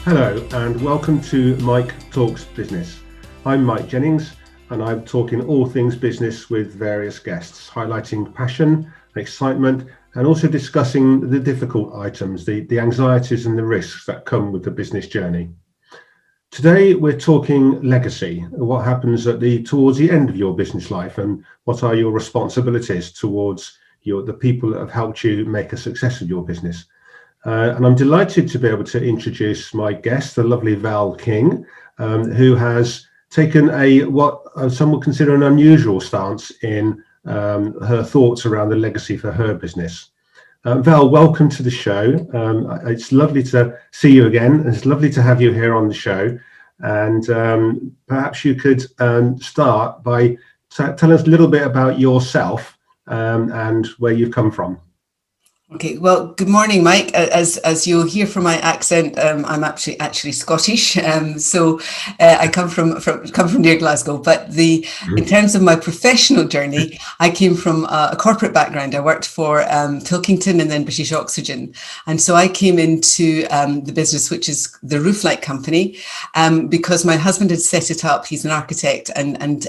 Hello and welcome to Mike Talks Business. I'm Mike Jennings and I'm talking all things business with various guests, highlighting passion, excitement and also discussing the difficult items, the anxieties and the risks that come with the business journey. Today we're talking legacy, what happens towards the end of your business life and what are your responsibilities towards the people that have helped you make a success of your business. And I'm delighted to be able to introduce my guest, the lovely Val King, who has taken what some would consider an unusual stance in her thoughts around the legacy for her business. Val, welcome to the show. It's lovely to see you again. It's lovely to have you here on the show. And perhaps you could start by telling us a little bit about yourself and where you've come from. Okay, well, good morning, Mike. As you'll hear from my accent, I'm actually Scottish, so I come from near Glasgow. But in terms of my professional journey, I came from a corporate background. I worked for Pilkington and then British Oxygen, and so I came into the business, which is the Rooflight company, because my husband had set it up. He's an architect and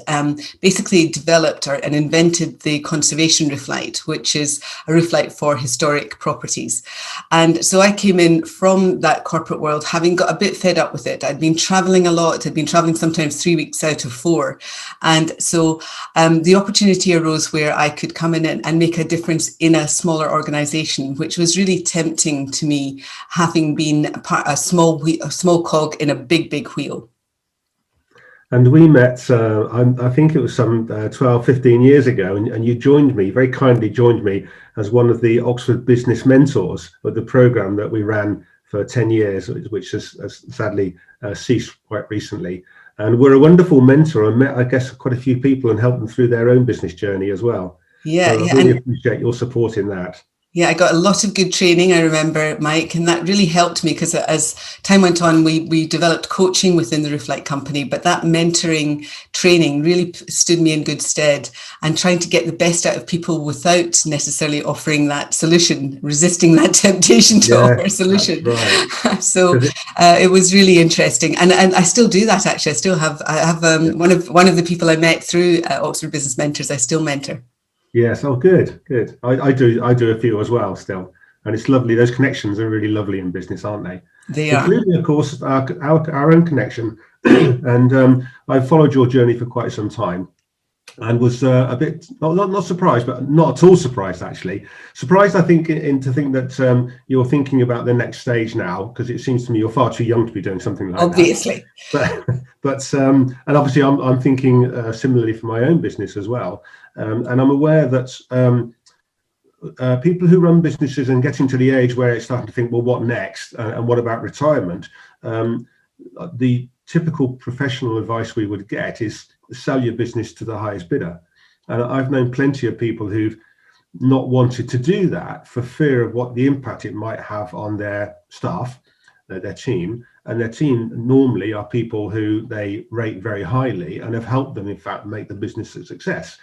basically developed and invented the conservation rooflight, which is a rooflight for historic properties. And so I came in from that corporate world, having got a bit fed up with it. I'd been traveling a lot. I'd been traveling sometimes 3 weeks out of 4. And so the opportunity arose where I could come in and make a difference in a smaller organization, which was really tempting to me, having been a small cog in a big wheel. And we met, I think it was some 12, 15 years ago, and you very kindly joined me as one of the Oxford Business Mentors of the programme that we ran for 10 years, which has sadly ceased quite recently. And we're a wonderful mentor and met, I guess, quite a few people and helped them through their own business journey as well. Yeah, so I really appreciate your support in that. Yeah, I got a lot of good training, I remember, Mike, and that really helped me because as time went on, we developed coaching within the Rooflight company, but that mentoring training really stood me in good stead and trying to get the best out of people without necessarily offering that solution, resisting that temptation to offer a solution. Right. So it was really interesting. And I still do that, actually. I have one of the people I met through Oxford Business Mentors, I still mentor. Yes. Oh, good. I do a few as well still, and it's lovely. Those connections are really lovely in business, aren't they? They are. Including, of course, our own connection. And I've followed your journey for quite some time, and was a bit not surprised, but not at all surprised actually. Surprised, I think, to think that you're thinking about the next stage now, because it seems to me you're far too young to be doing something like Obviously. that. But and obviously I'm thinking similarly for my own business as well. And I'm aware that people who run businesses and getting to the age where it's starting to think, well, what next? And what about retirement? The typical professional advice we would get is sell your business to the highest bidder. And I've known plenty of people who've not wanted to do that for fear of what the impact it might have on their staff, their team. And their team normally are people who they rate very highly and have helped them, in fact, make the business a success.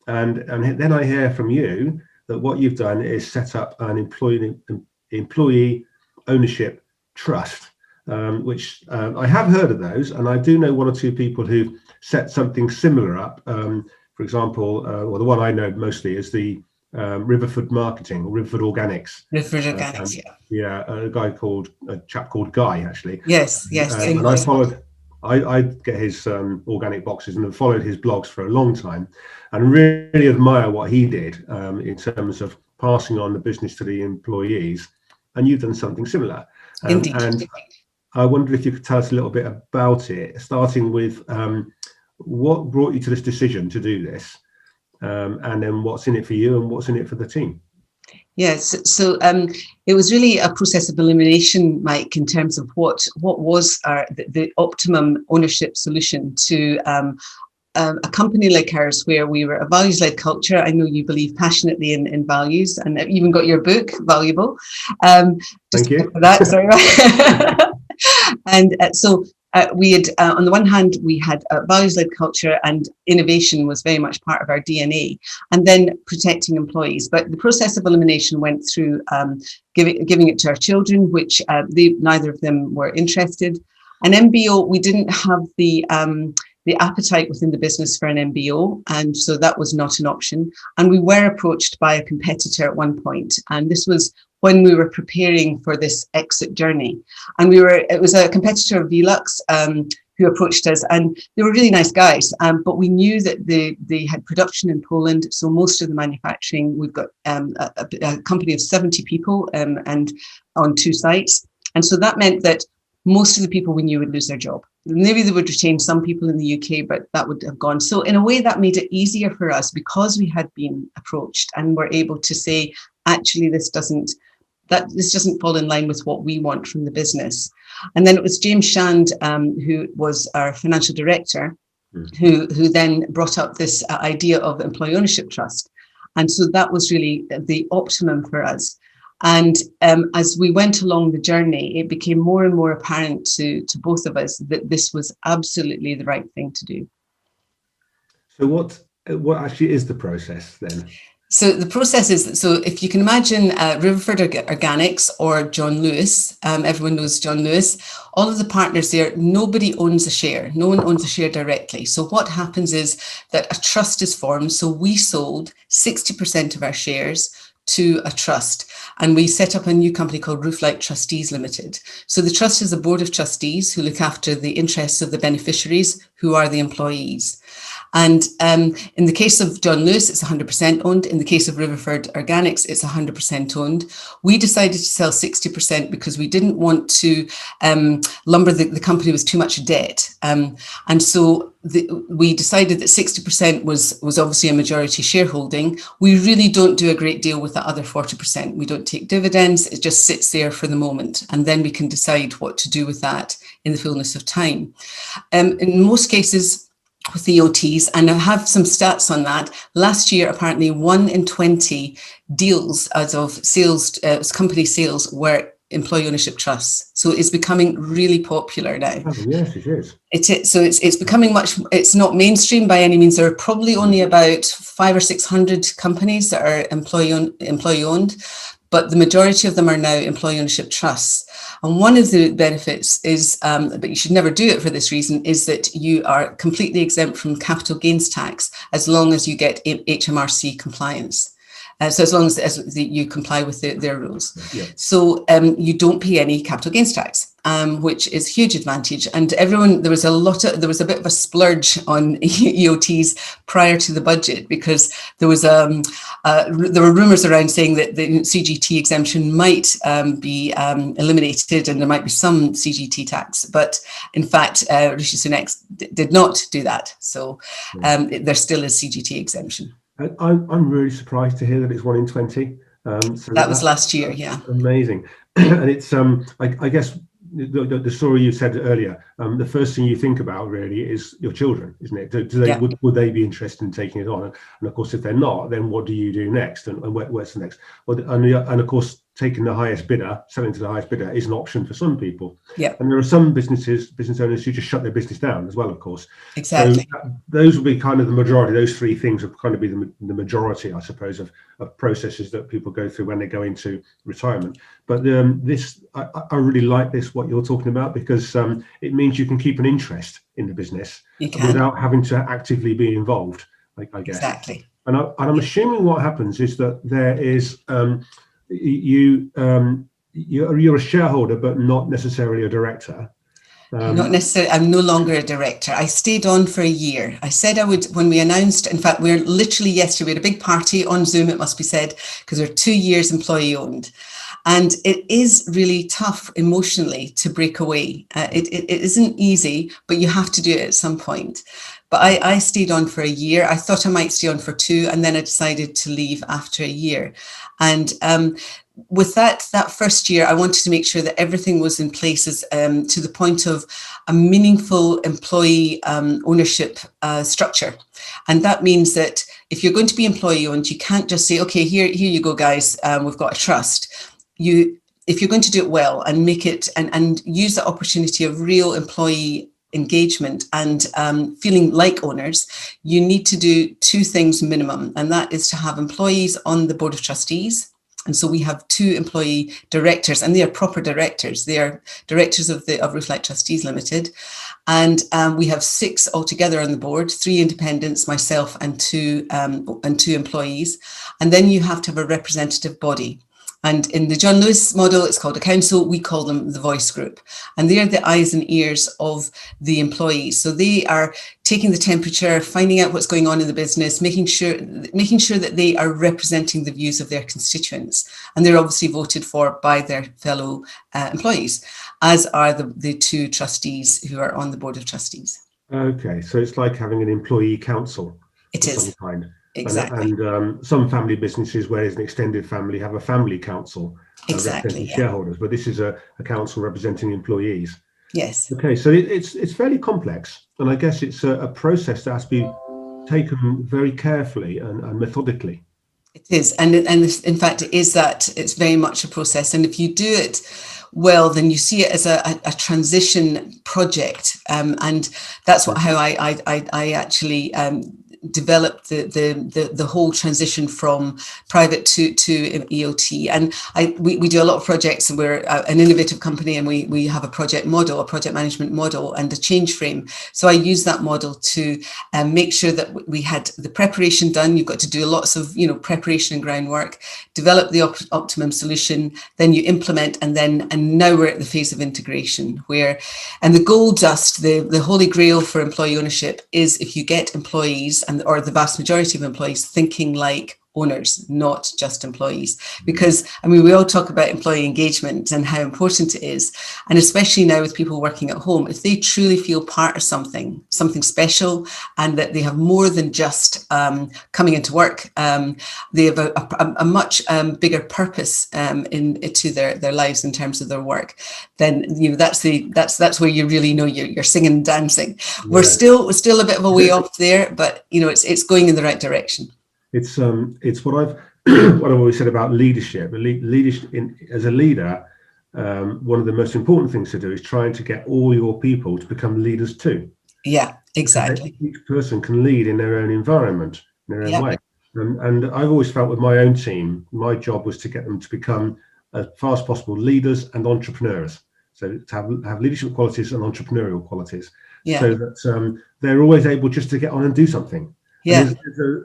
And then I hear from you that what you've done is set up an employee ownership trust, which I have heard of those, and I do know one or two people who've set something similar up. For example, well, the one I know mostly is the Riverford Marketing, or Riverford Organics. Riverford Organics, yeah. A chap called Guy, actually. Yes. And I get his organic boxes and have followed his blogs for a long time, and really admire what he did in terms of passing on the business to the employees. And you've done something similar. Indeed. And I wonder if you could tell us a little bit about it, starting with what brought you to this decision to do this, and then what's in it for you and what's in it for the team. Yes, so it was really a process of elimination, Mike, in terms of what was the optimum ownership solution to a company like ours, where we were a values-led culture. I know you believe passionately in values, and even got your book, valuable. Thank you for that. Sorry. And so We had, on the one hand, we had a values-led culture, and innovation was very much part of our DNA, and then protecting employees. But the process of elimination went through giving it to our children, which neither of them were interested. An MBO, we didn't have the appetite within the business for an MBO, and so that was not an option. And we were approached by a competitor at one point, and this was when we were preparing for this exit journey. And it was a competitor of Velux who approached us, and they were really nice guys, but we knew that they had production in Poland, so most of the manufacturing, we've got a company of 70 people and on 2 sites. And so that meant that most of the people we knew would lose their job. Maybe they would retain some people in the UK, but that would have gone. So in a way that made it easier for us because we had been approached and were able to say, actually, this doesn't fall in line with what we want from the business. And then it was James Shand, who was our financial director, who then brought up this idea of employee ownership trust. And so that was really the optimum for us. And as we went along the journey, it became more and more apparent to both of us that this was absolutely the right thing to do. So what actually is the process then? So the process is, so if you can imagine Riverford Organics or John Lewis, everyone knows John Lewis, all of the partners there, nobody owns a share. No one owns a share directly. So what happens is that a trust is formed. So we sold 60% of our shares to a trust, and we set up a new company called Rooflight Trustees Limited. So the trust is a board of trustees who look after the interests of the beneficiaries, who are the employees. And in the case of John Lewis, it's 100% owned. In the case of Riverford Organics, it's 100% owned. We decided to sell 60% because we didn't want to lumber the company with too much debt. And so we decided that 60% was obviously a majority shareholding. We really don't do a great deal with the other 40%. We don't take dividends. It just sits there for the moment. And then we can decide what to do with that in the fullness of time. In most cases, with the OTs, and I have some stats on that. Last year, apparently 1 in 20 deals as of sales, company sales, were employee ownership trusts. So it's becoming really popular now. Oh, yes, it is. So it's becoming it's not mainstream by any means. There are probably only about 500 or 600 companies that are employee owned, but the majority of them are now employee ownership trusts. And one of the benefits is, but you should never do it for this reason, is that you are completely exempt from capital gains tax as long as you get HMRC compliance. So as long as you comply with their rules. Yeah. So you don't pay any capital gains tax, which is a huge advantage. And there was a bit of a splurge on EOTs prior to the budget, because there were rumours around saying that the CGT exemption might be eliminated and there might be some CGT tax. But in fact, Rishi Sunak did not do that. So there still is CGT exemption. I'm really surprised to hear that it's 1 in 20. So that was last year, yeah. Amazing. And it's, I guess, the story you said earlier, the first thing you think about really is your children, isn't it? Would they be interested in taking it on? And of course, if they're not, then what do you do next? And where's the next? Well, and of course, taking the highest bidder, selling to the highest bidder is an option for some people. Yeah. And there are some business owners who just shut their business down as well, of course. Exactly. So those will be kind of the majority. Those 3 things will kind of be the majority, I suppose, of processes that people go through when they go into retirement. But I really like what you're talking about, because it means you can keep an interest in the business without having to actively be involved, I guess. Exactly. And I'm assuming what happens is that there is you're a shareholder, but not necessarily a director. Not necessarily. I'm no longer a director. I stayed on for a year. I said I would, when we announced, in fact, we're literally yesterday, we had a big party on Zoom, it must be said, because we're 2 years employee owned. And it is really tough emotionally to break away. It isn't easy, but you have to do it at some point. But I stayed on for a year. I thought I might stay on for 2, and then I decided to leave after a year. And with that first year, I wanted to make sure that everything was in place to the point of a meaningful employee ownership structure. And that means that if you're going to be employee owned, you can't just say, okay, here you go, guys, we've got a trust. if you're going to do it well and make it and use the opportunity of real employee engagement and feeling like owners, you need to do two things minimum, and that is to have employees on the board of trustees. And so we have 2 employee directors, and they are proper directors. They are directors of Rooflight Trustees Limited. And we have 6 altogether on the board, 3 independents, myself, and two employees. And then you have to have a representative body. And in the John Lewis model, it's called a council. We call them the voice group. And they are the eyes and ears of the employees. So they are taking the temperature, finding out what's going on in the business, making sure that they are representing the views of their constituents. And they're obviously voted for by their fellow employees, as are the 2 trustees who are on the board of trustees. Okay, so it's like having an employee council. It is. Some kind. Exactly. And some family businesses where there's an extended family have a family council representing shareholders, but this is a council representing employees. Yes. Okay, so it's fairly complex, and I guess it's a process that has to be taken very carefully and methodically. It is, and in fact, it is that. It's very much a process, and if you do it well, then you see it as a transition project, and that's how I actually developed the whole transition from private to EOT. And we do a lot of projects, and we're an innovative company, and we have a project model, a project management model, and a change frame. So I use that model to make sure that we had the preparation done. You've got to do lots of preparation and groundwork, develop the optimum solution, then you implement, and now we're at the phase of integration, and the gold dust, the holy grail for employee ownership is if you get employees or the vast majority of employees thinking like owners, not just employees. Because we all talk about employee engagement and how important it is, and especially now with people working at home, if they truly feel part of something special, and that they have more than just coming into work, they have a much bigger purpose to their lives in terms of their work, then that's where you really know you're singing and dancing. Yeah. We're still a bit of a way off there, but it's going in the right direction. It's what I've always said about leadership. Leadership as a leader, one of the most important things to do is trying to get all your people to become leaders too. Yeah, exactly. Each person can lead in their own environment, in their own way. And I've always felt with my own team, my job was to get them to become as far as possible leaders and entrepreneurs. So to have leadership qualities and entrepreneurial qualities, so that they're always able just to get on and do something. Yeah.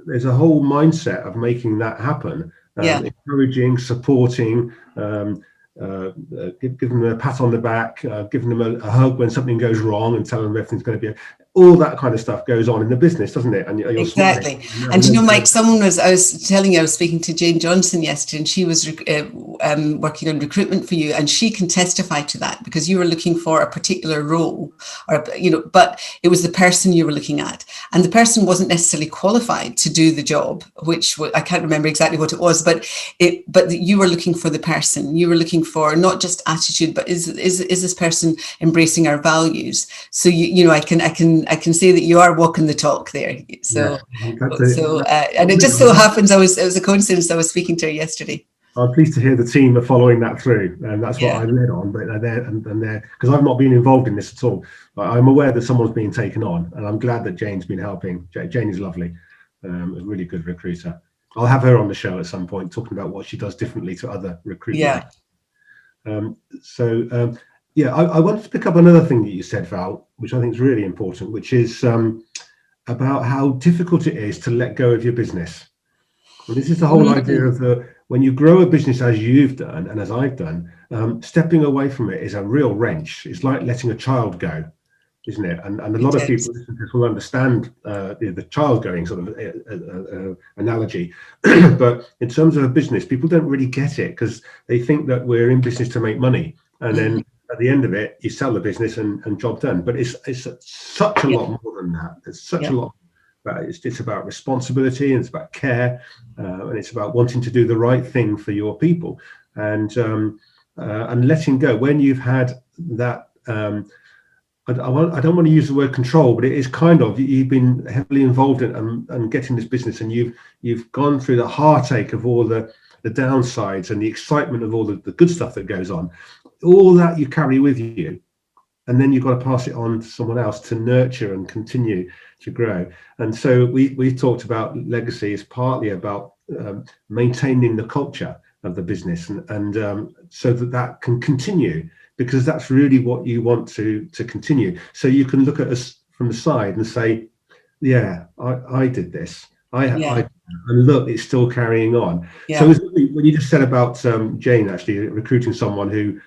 There's a whole mindset of making that happen, encouraging, supporting, giving them a pat on the back, giving them a hug when something goes wrong, and telling them everything's going to be all that kind of stuff goes on in the business, doesn't it? And you're exactly. And Mike, I was speaking to Jane Johnson yesterday, and she was working on recruitment for you, and she can testify to that, because you were looking for a particular role, but it was the person you were looking at, and the person wasn't necessarily qualified to do the job, which I can't remember exactly what it was, but you were looking for the person. You were looking for not just attitude, but is this person embracing our values? So I can say that you are walking the talk there. So, and it just so happens it was a coincidence I was speaking to her yesterday. I'm pleased to hear the team are following that through, and that's what I led on. But they're because I've not been involved in this at all. But I'm aware that someone's being taken on, and I'm glad that Jane's been helping. Jane is lovely, a really good recruiter. I'll have her on the show at some point, talking about what she does differently to other recruitment. I wanted to pick up another thing that you said, Val, which I think is really important, which is about how difficult it is to let go of your business. And this is the whole idea of when you grow a business as you've done and as I've done, stepping away from it is a real wrench. It's like letting a child go, isn't it? And a lot of people will understand the child going sort of analogy. But in terms of a business, people don't really get it, because they think that we're in business to make money. And then at the end of it, you sell the business and job done. But it's such a lot more than that. It's such a lot. But it's about responsibility, and it's about care, and it's about wanting to do the right thing for your people, and letting go when you've had that. I don't want to use the word control, but it is kind of, you've been heavily involved in and getting this business, and you've gone through the heartache of all the the downsides and the excitement of all the good stuff that goes on, all that you carry with you. And then you've got to pass it on to someone else to nurture and continue to grow. And so we talked about legacy is partly about maintaining the culture of the business, and so that can continue, because that's really what you want to continue. So you can look at us from the side and say, yeah, I did this. And look, it's still carrying on. Yeah. So when you just said about Jane actually recruiting someone who,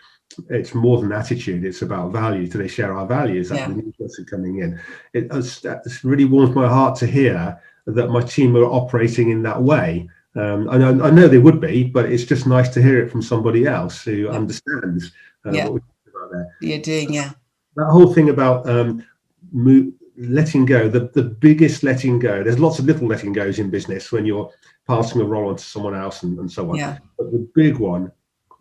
it's more than attitude, it's about value. Do they share our values? That's the new person coming in. It's really warms my heart to hear that my team are operating in that way. I know they would be, but it's just nice to hear it from somebody else who understands what we're talking about there. You're doing, that whole thing about letting go, the biggest letting go. There's lots of little letting goes in business when you're passing a role on to someone else and so on. Yeah. But the big one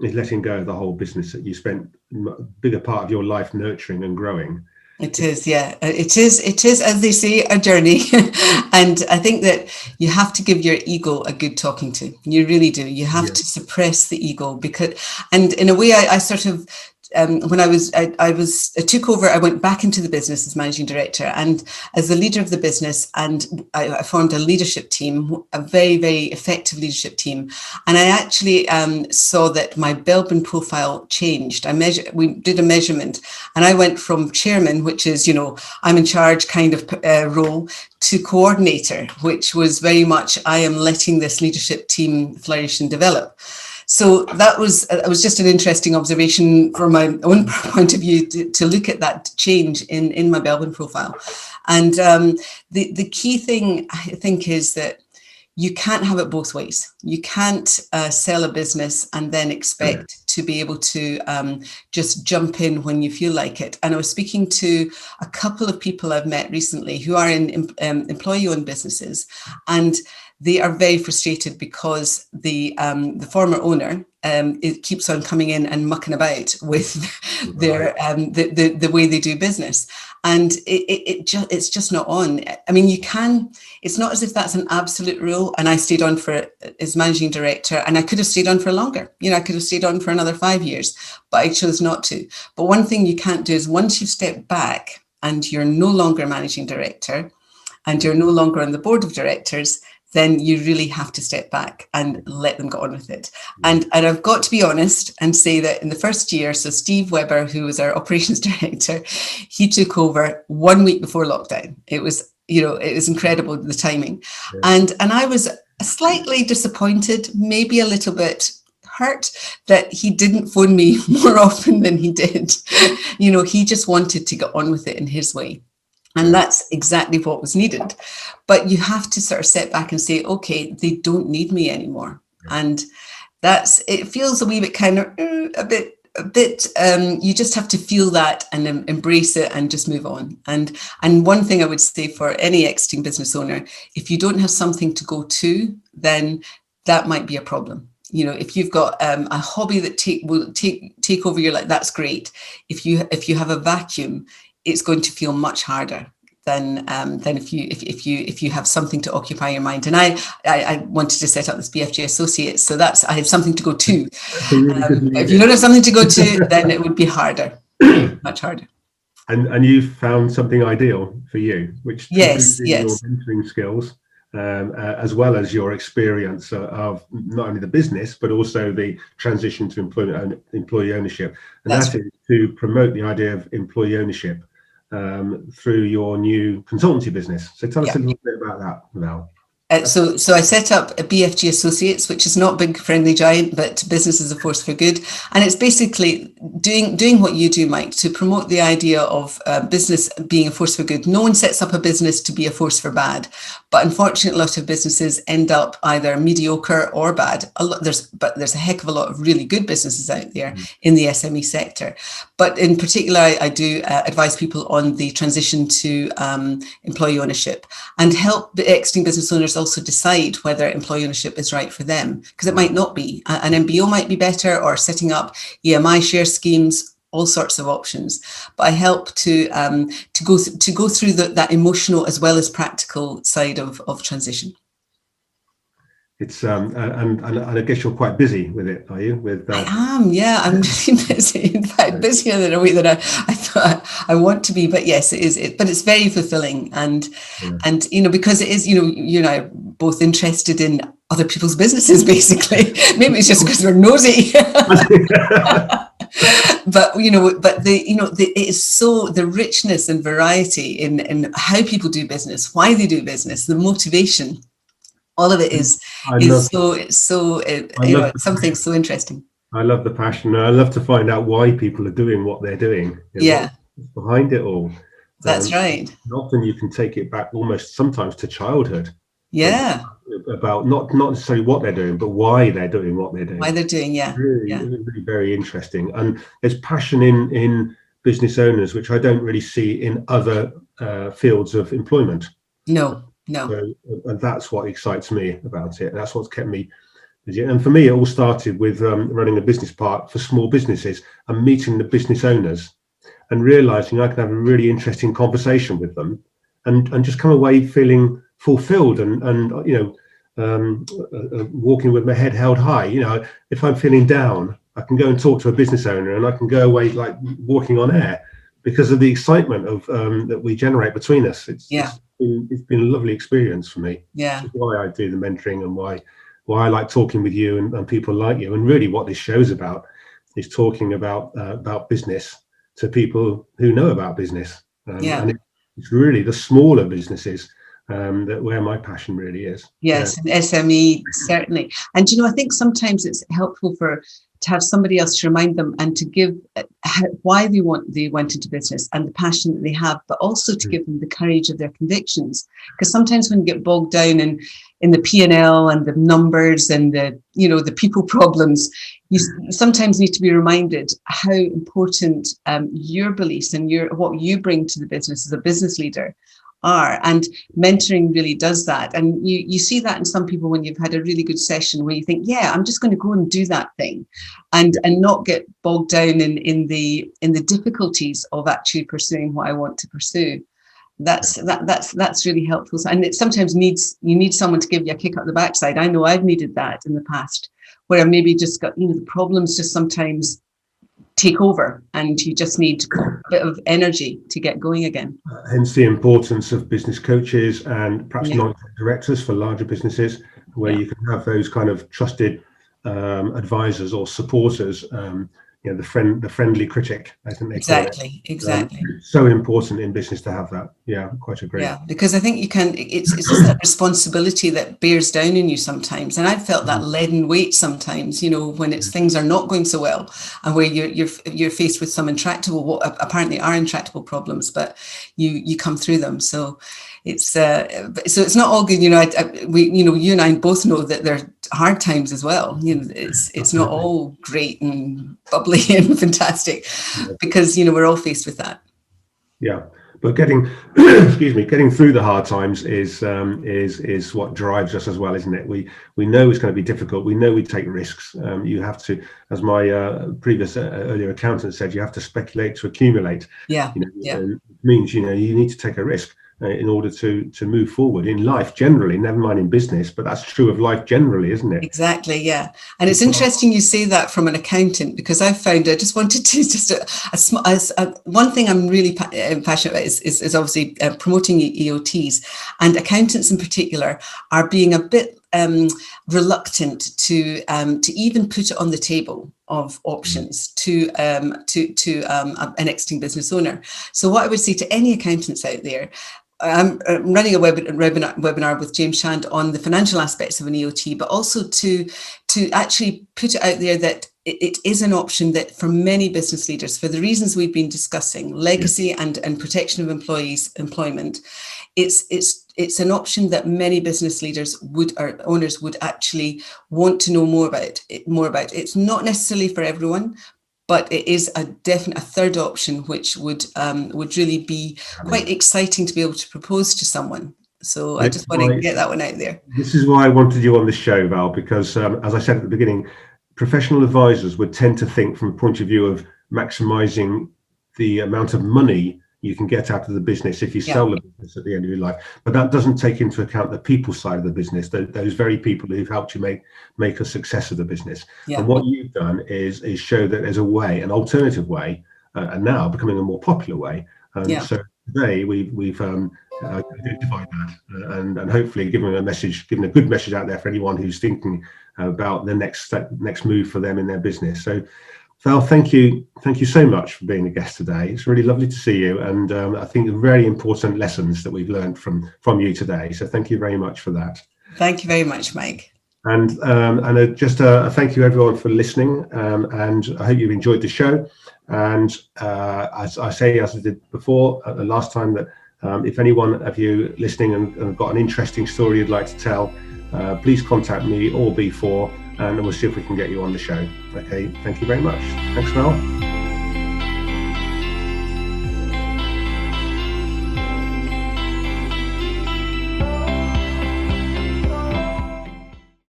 is letting go of the whole business that you spent a bigger part of your life nurturing and growing. It is, yeah. It is, as they say, a journey. And I think that you have to give your ego a good talking to. You really do. You have to suppress the ego, and in a way, I sort of, when I took over, I went back into the business as managing director and as the leader of the business, and I formed a leadership team, a very, very effective leadership team. And I actually saw that my Belbin profile changed. We did a measurement, and I went from chairman, which is, I'm in charge kind of role, to coordinator, which was very much, I am letting this leadership team flourish and develop. So that was just an interesting observation from my own point of view to look at that change in my Belbin profile. And the key thing, I think, is that you can't have it both ways. You can't sell a business and then expect to be able to just jump in when you feel like it. And I was speaking to a couple of people I've met recently who are in employee-owned businesses, and they are very frustrated because the former owner it keeps on coming in and mucking about with their the way they do business, and it's just not on. I mean, it's not as if that's an absolute rule. And I stayed on for as managing director, and I could have stayed on for longer. I could have stayed on for another 5 years, but I chose not to. But one thing you can't do is, once you've stepped back and you're no longer managing director and you're no longer on the board of directors, then you really have to step back and let them get on with it. And I've got to be honest and say that in the first year, so Steve Webber, who was our operations director, he took over 1 week before lockdown. It was, it was incredible, the timing. Yeah. And I was slightly disappointed, maybe a little bit hurt that he didn't phone me more often than he did. He just wanted to get on with it in his way. And that's exactly what was needed. But you have to sort of step back and say, okay, they don't need me anymore. And it feels a wee bit kind of a bit, you just have to feel that and embrace it and just move on. And one thing I would say for any exiting business owner, if you don't have something to go to, then that might be a problem. If you've got a hobby that will take over your life, that's great. If you have a vacuum, it's going to feel much harder than if you have something to occupy your mind. And I wanted to set up this BFG Associates, so I have something to go to. If you don't have something to go to, then it would be harder, much harder. And you found something ideal for you, which yes, your mentoring skills, as well as your experience of not only the business but also the transition to employee ownership, and that is to promote the idea of employee ownership through your new consultancy business. So tell us a little bit about that, Val. So I set up a BFG Associates, which is not big friendly giant, but business is a force for good. And it's basically doing what you do, Mike, to promote the idea of business being a force for good. No one sets up a business to be a force for bad, but unfortunately, a lot of businesses end up either mediocre or bad. There's a heck of a lot of really good businesses out there in the SME sector. But in particular, I do advise people on the transition to employee ownership and help the exiting business owners also decide whether employee ownership is right for them, because it might not be. An MBO might be better, or setting up EMI share schemes, all sorts of options. But I help to go through that emotional as well as practical side of transition. It's and I guess you're quite busy with it, are you? With I am, yeah, I'm really busy. In fact, busier than a way that I thought I want to be. But yes, it is. But it's very fulfilling, and because it is, you and I are both interested in other people's businesses, basically. Maybe it's just because we're nosy. But it is so, the richness and variety in how people do business, why they do business, the motivation, all of it is something so interesting. I love the passion. I love to find out why people are doing what they're doing. Yeah, what's behind it all. That's right. Often you can take it back almost sometimes to childhood. Yeah. About not necessarily what they're doing, but why they're doing what they're doing. Why they're doing, yeah. Really very interesting. And there's passion in business owners, which I don't really see in other fields of employment. No. And that's what excites me about it. That's what's kept me busy. And for me, it all started with running a business park for small businesses and meeting the business owners and realizing I can have a really interesting conversation with them and just come away feeling fulfilled and walking with my head held high. If I'm feeling down, I can go and talk to a business owner and I can go away like walking on air because of the excitement of that we generate between us. It's been a lovely experience for me. Yeah. Which is why I do the mentoring and why I like talking with you and people like you. And really what this show's about is talking about business to people who know about business. And it's really the smaller businesses that where my passion really is. Yes, and SME, certainly. And I think sometimes it's helpful to have somebody else to remind them and to give why they went into business and the passion that they have, but also to give them the courage of their convictions. Because sometimes when you get bogged down in the P&L and the numbers and the people problems, you sometimes need to be reminded how important your beliefs and what you bring to the business as a business leader are. And mentoring really does that. And you see that in some people when you've had a really good session where you think, I'm just going to go and do that thing and not get bogged down in the difficulties of actually pursuing what I want to pursue. That's really helpful. And it sometimes you need someone to give you a kick up the backside. I know I've needed that in the past where I maybe just got, the problems just sometimes take over and you just need a bit of energy to get going again. Hence the importance of business coaches and perhaps non-exec directors for larger businesses where you can have those kind of trusted advisors or supporters, the friendly critic, I think they call it. Exactly. So important in business to have that. Yeah, quite agree. Yeah, because I think it's just that responsibility that bears down on you sometimes. And I've felt that leaden weight sometimes, when things are not going so well and where you're faced with some what apparently are intractable problems, but you come through them. So it's not all good. You and I both know that there are hard times as well. It's not all great and bubbly and fantastic because we're all faced with that. Yeah, but getting through the hard times is what drives us as well, isn't it? We know it's going to be difficult. We know we take risks. You have to, as my previous earlier accountant said, you have to speculate to accumulate. It means you need to take a risk in order to move forward in life generally, never mind in business, but that's true of life generally, isn't it? Exactly, yeah. And it's interesting you say that from an accountant, because I found I just wanted to one thing I'm really passionate about is obviously promoting EOTs, and accountants in particular are being a bit reluctant to even put it on the table of options to an exiting business owner. So what I would say to any accountants out there, I'm running a webinar with James Shand on the financial aspects of an EOT, but also to actually put it out there that it is an option that for many business leaders, for the reasons we've been discussing, legacy and protection of employees' employment, it's an option that many business leaders or owners would actually want to know more about. It's not necessarily for everyone, but it is a third option, which would really be quite exciting to be able to propose to someone. So I just want to get that one out there. This is why I wanted you on the show, Val, because as I said at the beginning, professional advisors would tend to think from a point of view of maximizing the amount of money you can get out of the business if you Yeah. sell the business at the end of your life. But that doesn't take into account the people side of the business, those very people who've helped you make a success of the business. Yeah. And what you've done is show that there's a way, an alternative way, and now becoming a more popular way. Yeah. So today we've identified that, and hopefully given a good message out there for anyone who's thinking about the next move for them in their business. So Val, thank you so much for being a guest today. It's really lovely to see you, and I think very important lessons that we've learned from you today. So thank you very much for that. Thank you very much, Mike. And just a thank you everyone for listening, and I hope you've enjoyed the show. And as I did before, the last time, that if anyone of you listening and got an interesting story you'd like to tell, please contact me or B4, and we'll see if we can get you on the show. Okay, thank you very much. Thanks, Mel.